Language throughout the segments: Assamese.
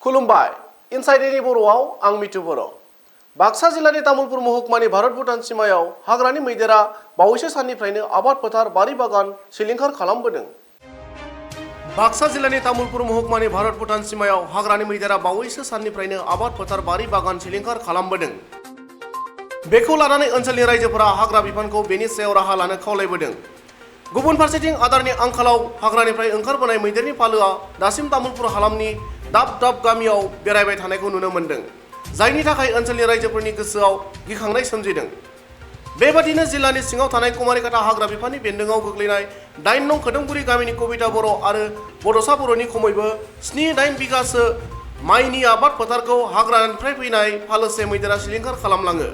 खुलुमबाय इनसाइडनि बर'आव आं मिथु बर'। बाक्सा जिल्लानि तामुलपुर महकुमानि भारत भुटान सीमायाव हाग्रानि मैदेरा बावैसो साननिफ्रायनो आबाद फोथार बारि बागान सिलिंखार खालामबोदों। बाक्सा जिल्लानि तामुलपुर महकुमानि भारत भुटान सीमायाव हाग्रानि मैदेरा बावैसो साननिफ्रायनो आबाद फोथार बारि बागान सिलिंखार खालामबोदों। बेखौ लानानै ओनसोलनि रायजोफोरा हाग्रा बिफानखौ बेनि सायाव राहा लानो खावलायबोदों। गुबुन फारसेथिं आदारनि आंखालाव हाग्रानिफ्राय ओंखारबोनाय मैदेरनि फालोआ दासिम तामुलपुर हालामनि दाब दाब गामियाव बेरायबाय थानायखौ नुनो मोन्दों, जायनि थाखाय ओनसोलनि रायजोफोरनि गोसोआव गिखांनाय सोमजिदों। बेबादिनो जिल्लानि सिङाव थानाय कुमारिकाटा हाग्रा बिफाननि बेन्दोङाव गोग्लैनाय 9 नं खोदोमगुरि गामिनि कबिता बर' आरो बड'सा बर'नि खमैबो 7-8 बिगासो माइनि आबाद फोथारखौ हाग्रानिफ्राय फैनाय फालोसे मैदेरा सिलिंखार खालामलाङो।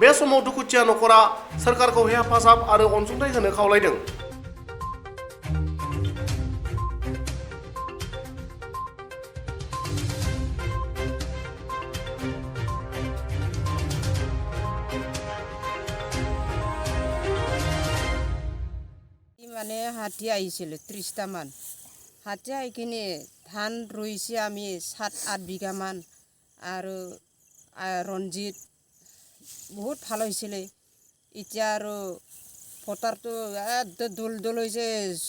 बे समाव दुखुथिया नखरा सोरखारखौ हेफाजाब आरो अनसुंथाइ होनो खावलायदों। মানে হাতী আহিছিল 30টা মান। হাতী আহি কিনে ধান ৰুইছে আমি 7-8 বিঘামান আৰু ৰঞ্জিত বহুত ভাল হৈছিলে। এতিয়া আৰু পথাৰটো দোল দোল হৈছে,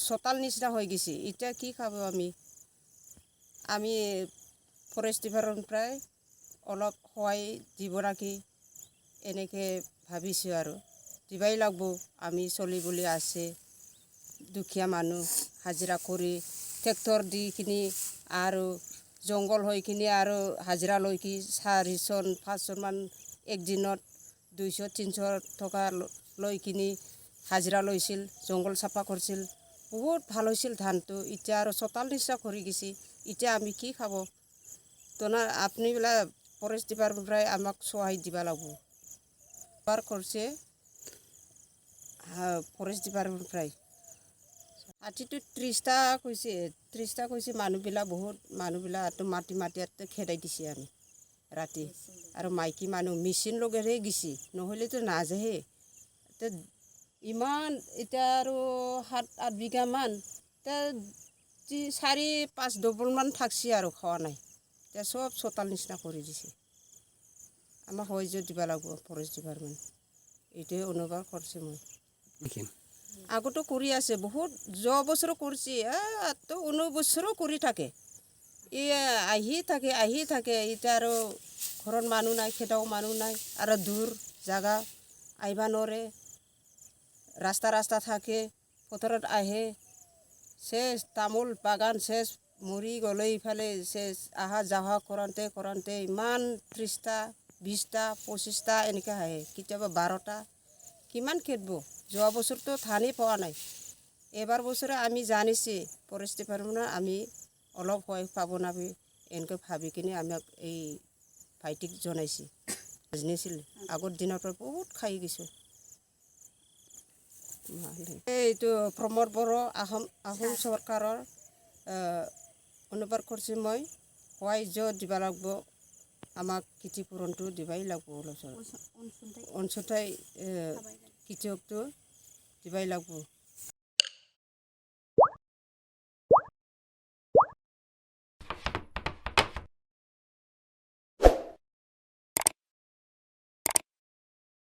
চোতাল নিচিনা হৈ গৈছে। এতিয়া কি খাব আমি ফৰেষ্ট ডিপাৰ্টমেণ্টৰ পৰাই অলপ সহায় দিব নেকি এনেকৈ ভাবিছোঁ আৰু দিবাই লাগব। আমি চলিবলৈ আছে দুখীয়া মানুহ, হাজিৰা কৰি ট্ৰেক্টৰ দি কিনি আৰু জংঘল হৈ কিনি আৰু হাজিৰা লৈ কি 400-500 মান একদিনত 200-300 টকা লৈ কিনি হাজিৰা লৈছিল, জংঘল চাফা কৰিছিল, বহুত ভাল হৈছিল ধানটো। এতিয়া আৰু চোতাল নিচিনা কৰি গৈছে। এতিয়া আমি কি খাব? আপুনি বোলে ফৰেষ্ট ডিপাৰ্টমেণ্টৰ পৰাই আমাক সহায় দিব লাগিব। পাৰ কৰিছে ফৰেষ্ট ডিপাৰ্টমেণ্টৰ পৰাই হাতীটো 30টা কৈছে। মানুহবিলাক বহুত মানুহবিলাকতো মাটি খেদাই দিছে আমি ৰাতি। আৰু মাইকী মানুহ মেচিন লগাইহে গেছি, নহ'লেতো নাযায়ে। ইমান এতিয়া আৰু 7-8 বিঘামান, এতিয়া 4-5 ডবলমান থাকছি আৰু খোৱা নাই। এতিয়া চব চোতাল নিচিনা কৰি দিছে। আমাক সহায় দিব লাগিব ফৰেষ্ট ডিপাৰ্টমেণ্ট, এইটোৱে অনুভৱ কৰিছোঁ মই। আগতো কৰি আছে বহুত, যোৱা বছৰো কৰিছে, 19 বছৰো কৰি থাকে। আহি থাকে। এতিয়া আৰু ঘৰত মানুহ নাই, খেদাও মানুহ নাই, আৰু দূৰ জাগা আহিব নোৱাৰে। ৰাস্তা থাকে, পথাৰত আহে, চেচ তামোল বাগান চেচ, মৰি গ'লে ইফালে চেচ। অহা যোৱা কৰোঁতে ইমান 30টা 20টা 25টা এনেকৈ আহে, কেতিয়াবা 12টা। কিমান খেদব? যোৱা বছৰতো ধানেই পোৱা নাই। এবাৰ বছৰে আমি জানিছে ফৰেষ্ট ডিপাৰ্টমেণ্টৰ আমি অলপ সহায় পাব নাবি এনেকৈ ভাবি কিনে আমাক এই ভাইটিক জনাইছে। বুজিছিল আগৰ দিনৰ পৰা বহুত খাই গৈছোঁ। এইটো প্ৰমোদ বড়ো আহোম চৰকাৰৰ অনুবাদ কৰিছোঁ মই। সহায় দিব লাগিব, আমাক ক্ষতিপূৰণটো দিবাই লাগিব। অলপ অঞ্চলতে খেতিয়কটো দিবাই লাগিব।